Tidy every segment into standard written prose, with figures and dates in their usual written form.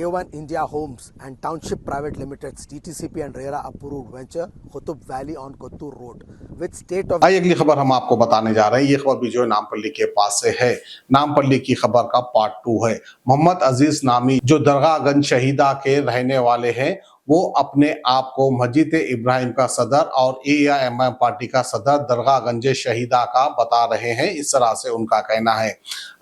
A1 India Homes and Township Private Limited's DTCP and RERA approved venture Qutub Valley on Kottur Road with state of आइए अगली खबर हम आपको बताने जा रहे हैं। ये खबर भी जो है नामपल्ली के पास से है। नामपल्ली की खबर का पार्ट 2 है। मोहम्मद अजीज नामी जो दरगाहगंज शहीदा के रहने वाले हैं, वो अपने आप को मस्जिद इब्राहिम का सदर और AIMIM पार्टी का सदर दरगाहगंज शहीदा का बता रहे हैं। इस तरह से उनका कहना है।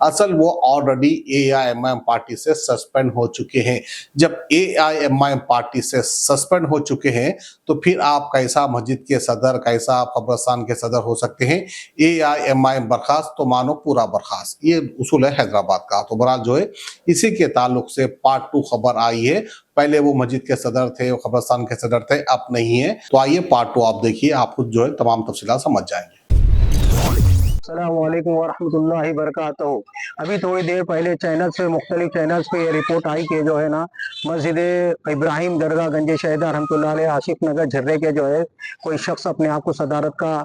असल वो ऑलरेडी AIMIM पार्टी से सस्पेंड हो चुके हैं। जब AIMIM पार्टी से सस्पेंड हो चुके हैं तो फिर आप कैसा मस्जिद के सदर, कैसा आप कब्रिस्तान के सदर हो सकते हैं। AIMIM बर्खास्त तो मानो पूरा बर्खास्त, ये उसूल है हैदराबाद का। तो बहरहाल जो है इसी के ताल्लुक से पार्ट 2 खबर आई है। पहले वो मस्जिद के सदर थे, वो कब्रिस्तान के सदर थे, अब नहीं है। तो आइए पार्ट 2 आप देखिए, आप खुद जो है तमाम तफसीलात समझ जाएंगे। अस्सलाम वालेकुम वरहमतुल्लाहि वबरकातुहू। अभी थोड़ी देर पहले मुख्तलिफ चैनल्स पे ये रिपोर्ट आई कि जो है ना मस्जिद इब्राहिम दरगाहगंज शहीदा रहमतुल्लाह अलैह आसिफ नगर झर्रे के जो है कोई शख्स अपने आप को सदारत का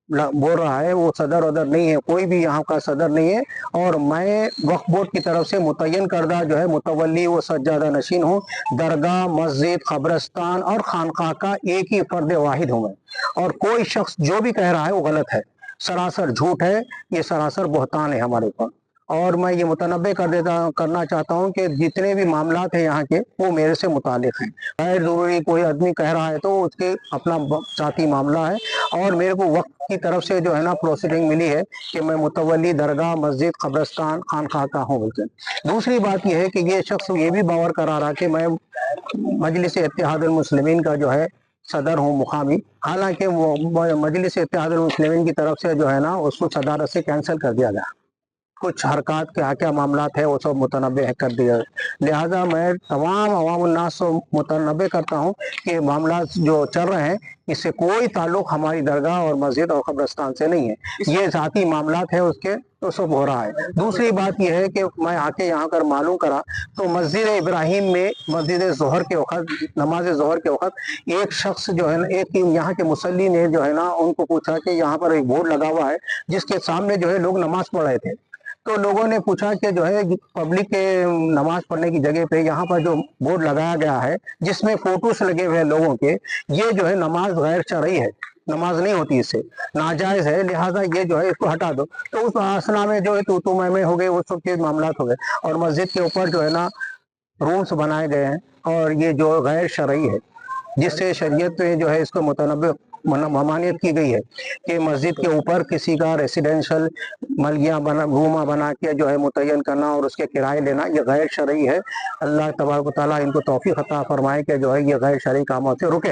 बोल रहा है। वो सदर वदर नहीं है, कोई भी यहाँ का सदर नहीं है। और मैं वक्फ बोर्ड की तरफ से मुतय्यन करदा जो है मुतवल्ली व सज्जादा नशीन हूँ। दरगाह, मस्जिद, कब्रिस्तान और खानकाह का एक ही फर्द वाहिद हूँ मैं। और कोई शख्स जो भी कह रहा है वो गलत है, सरासर झूठ है, ये सरासर बहतान है हमारे ऊपर। और मैं ये मुतनब्बे करना चाहता हूँ कि जितने भी मामलात हैं यहाँ के वो मेरे से मुतालिक हैं। गैर ज़रूरी कोई आदमी कह रहा है तो उसके अपना ज़ाती मामला है। और मेरे को वक्त की तरफ से जो है ना प्रोसीडिंग मिली है कि मैं मुतवल्ली दरगाह, मस्जिद, कब्रिस्तान, खानकाह का हूँ बोलते। दूसरी बात यह है कि ये शख्स ये भी बावर करा रहा कि मैं मजलिस इत्तेहादुल मुस्लिमीन का जो है सदर हूँ मुकामी। हालांकि वो मजलिस इत्तेहादुल मुस्लिमीन की तरफ से जो है ना उसको सदारत से कैंसिल कर दिया गया। कुछ हरकत क्या मामला है वो सब मुतनब्बे कर दिया। लिहाजा मैं तमाम अवामुन्नास को मुतनब्बे करता हूँ कि मामला जो चल रहे हैं इससे कोई ताल्लुक हमारी दरगाह और मस्जिद और कब्रिस्तान से नहीं है। ये ज़ाती मामलात है उसके तो सब हो रहा है। दूसरी बात यह है कि मैं आके यहाँ कर मालूम करा तो मस्जिद इब्राहिम में मस्जिद ज़ोहर के वक़्त, नमाज ज़ोहर के वक़्त एक शख्स जो है ना, एक यहाँ के मुसल्ली ने जो है ना उनको पूछा कि यहाँ पर एक बोर्ड लगा हुआ है जिसके सामने जो है लोग नमाज पढ़ रहे थे। तो लोगों ने पूछा कि जो है पब्लिक के नमाज पढ़ने की जगह पे यहाँ पर जो बोर्ड लगाया गया है जिसमें फोटोस लगे हुए हैं लोगों के, ये जो है नमाज गैर शरई है, नमाज नहीं होती, इससे नाजायज है। लिहाजा ये जो है इसको हटा दो। तो उस आसना में जो है तू मैं हो गए, वो सब के मामला हो गए। और मस्जिद के ऊपर जो है ना रूम्स बनाए गए हैं और ये जो गैर शरई है, जिससे शरीयत में जो है इसको मुतनब्बे ममानियत की गई है कि मस्जिद के ऊपर किसी का रेसिडेंशियल मलगिया रूमा बना के जो है मुतय्यन करना और उसके किराए लेना, ये गैर शरई है। अल्लाह तबारक व तआला इनको तौफीक अता फरमाए कि जो है ये गैर शरई कामों से रुके।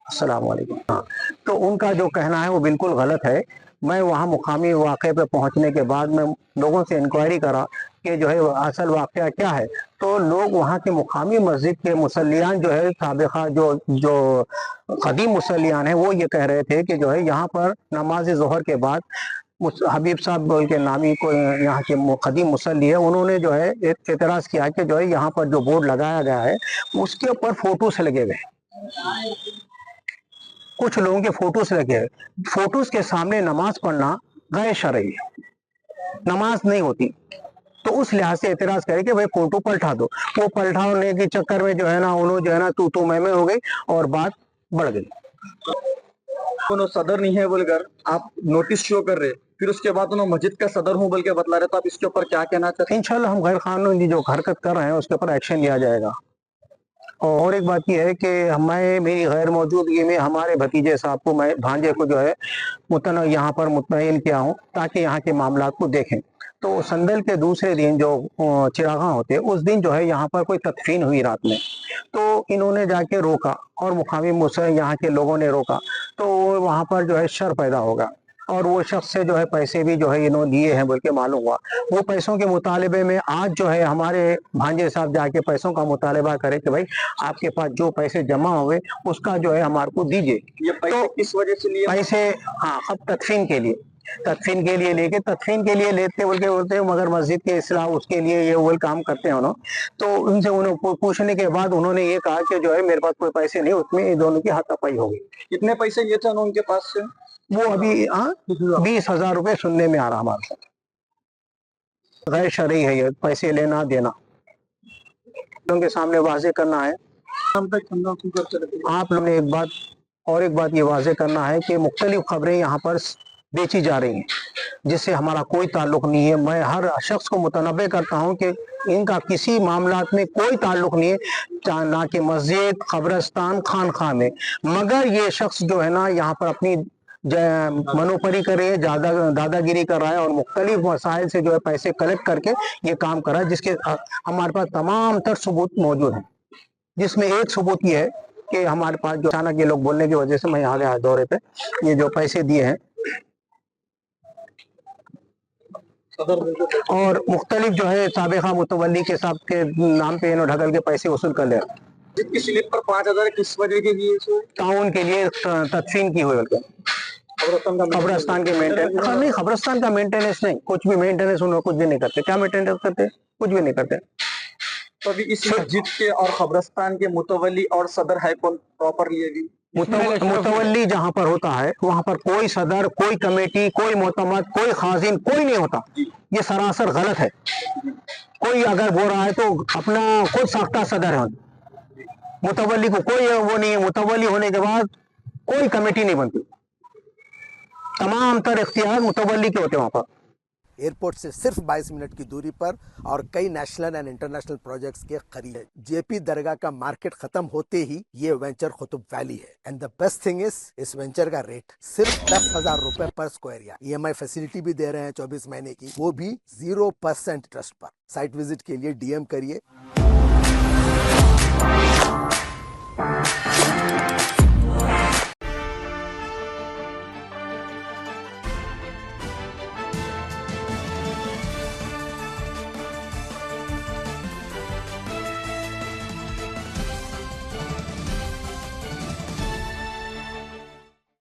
अस्सलाम वालेकुम। हाँ, तो उनका जो कहना है वो बिल्कुल गलत है। मैं वहाँ मुकामी वाक़े पे पहुँचने के बाद मैं लोगों से इंक्वायरी करा कि जो है असल वाक़या क्या है। तो लोग वहाँ के मुकामी मस्जिद के मुसल्लियान जो है साबिक़ा जो कदीम मुसल्लियान हैं वो ये कह रहे थे कि जो है यहाँ पर नमाज ज़ोहर के बाद हबीब साहब बोल के नामी को यहाँ के कदीम मुसल्ली है, उन्होंने जो है एक एतराज़ किया कि जो है यहाँ पर जो बोर्ड लगाया गया है उसके ऊपर फोटोस लगे हुए, कुछ लोगों के फोटोस लगे हैं। फोटोस के सामने नमाज पढ़ना गैर शरई है, नमाज नहीं होती। तो उस लिहाज से एतराज करे कि भाई फोटो पलटा दो। वो पलटाने के चक्कर में जो है ना उन्होंने जो है ना तू मैं हो गई और बात बढ़ गई। उन्होंने सदर नहीं है बोलकर आप नोटिस शो कर रहे, फिर उसके बाद उन्होंने मस्जिद का सदर हूँ बोल के बतला रहे, तो आप इसके ऊपर क्या कहना चाहते हैं? इंशाल्लाह हम गैर कानूनी जो हरकत कर रहे हैं उसके ऊपर एक्शन लिया जाएगा। और एक बात यह है कि मैं मेरी गैर मौजूदगी में हमारे भतीजे साहब को, मैं भांजे को जो है यहाँ पर मुतय्यन किया हूँ ताकि यहाँ के मामला को देखें। तो संदल के दूसरे दिन जो चिरागा होते उस दिन जो है यहाँ पर कोई तदफीन हुई रात में, तो इन्होंने जाके रोका और मुकामी मुसल्मान यहाँ के लोगों ने रोका, तो वहाँ पर जो है शर पैदा होगा और वो शख्स से जो है पैसे भी जो है इन्होंने दिए हैं बोल के मालूम हुआ। वो पैसों के मुतालबे में आज जो है हमारे भांजे साहब जाके पैसों का मुतालबा करे कि भाई आपके पास जो पैसे जमा हुए उसका जो है हमारे को दीजिए। ये पैसे तो किस वजह से लिए? पैसे हाँ, अब तदफीन के लिए लेके तदफीन के लिए लेते बोलते मगर मस्जिद के इस्लाह उसके लिए ये वो काम करते हैं उन्होंने। तो उनसे उन्होंने पूछने के बाद उन्होंने ये कहा कि जो है मेरे पास कोई पैसे नहीं, उसमें इन दोनों की हाथापाई हो गई। कितने पैसे लिए थे उनके पास से? वो अभी 20,000 रुपए सुनने में आ रहा हमारे साथ। गैर शरई है ये पैसे लेना देना। लोगों के सामने वाजे करना है। आप लोगों ने एक बात ये वाजे करना है कि मुख्तलिफ खबरें यहाँ पर बेची जा रही हैं, जिससे हमारा कोई ताल्लुक नहीं है। मैं हर शख्स को मुतनब्बे करता हूँ कि इनका किसी मामलात में कोई ताल्लुक नहीं है, ना कि मस्जिद, कब्रिस्तान, खानखा में। मगर ये शख्स जो है ना यहाँ पर अपनी मनोपरी कर रहे हैं, दादागिरी कर रहा है और मुख्तलिफ वसाइल से जो है पैसे कलेक्ट करके ये काम कर रहा है, जिसके हमारे पास तमाम तर सबूत मौजूद हैं। जिसमें एक सबूत ये है कि हमारे पास जो अचानक ये लोग बोलने की वजह से मैं यहाँ गया दौरे पे, ये जो पैसे दिए हैं और मुख्तलिफ जो है साबिका मुतवल्ली के साथ के नाम पे इन्होंने ढकल के पैसे वसूल कर ले। जिसकी स्लिप पर 5,000 किस वजह के लिए ताउन के लिए तदफीन की हुई, बल्कि कब्रिस्तान के मेंटेनेंस नहीं, कब्रिस्तान का मेंटेनेंस नहीं, कुछ भी मेंटेनेंस उन्होंने कुछ भी नहीं करते। क्या मेंटेनेंस करते? कुछ भी नहीं करते। तो अभी इस मस्जिद के और कब्रिस्तान के मुतवल्ली और सदर है कौन प्रॉपरली? अभी मुतवल्ली जहाँ पर होता है वहाँ पर कोई सदर, कोई कमेटी, कोई मोतमद, कोई खाजिन, कोई नहीं होता। ये सरासर गलत है। कोई अगर बोल रहा है तो अपना खुद साख्ता सदर है। मुतवल्ली को कोई वो नहीं है। मुतवल्ली होने के बाद कोई कमेटी नहीं बनती। तमाम तर इख्तियार मुतवल्ली के होते हैं वहाँ पर। एयरपोर्ट से सिर्फ 22 मिनट की दूरी पर और कई नेशनल एंड इंटरनेशनल प्रोजेक्ट्स के करीब है। जेपी दरगाह का मार्केट खत्म होते ही ये वेंचर कुतुब वैली है। एंड द बेस्ट थिंग इस वेंचर का रेट सिर्फ 10,000 रुपए पर स्क्वायर यार्ड। EMI फैसिलिटी भी दे रहे हैं 24 महीने की, वो भी 0% इंटरेस्ट पर। साइट विजिट के लिए DM करिए।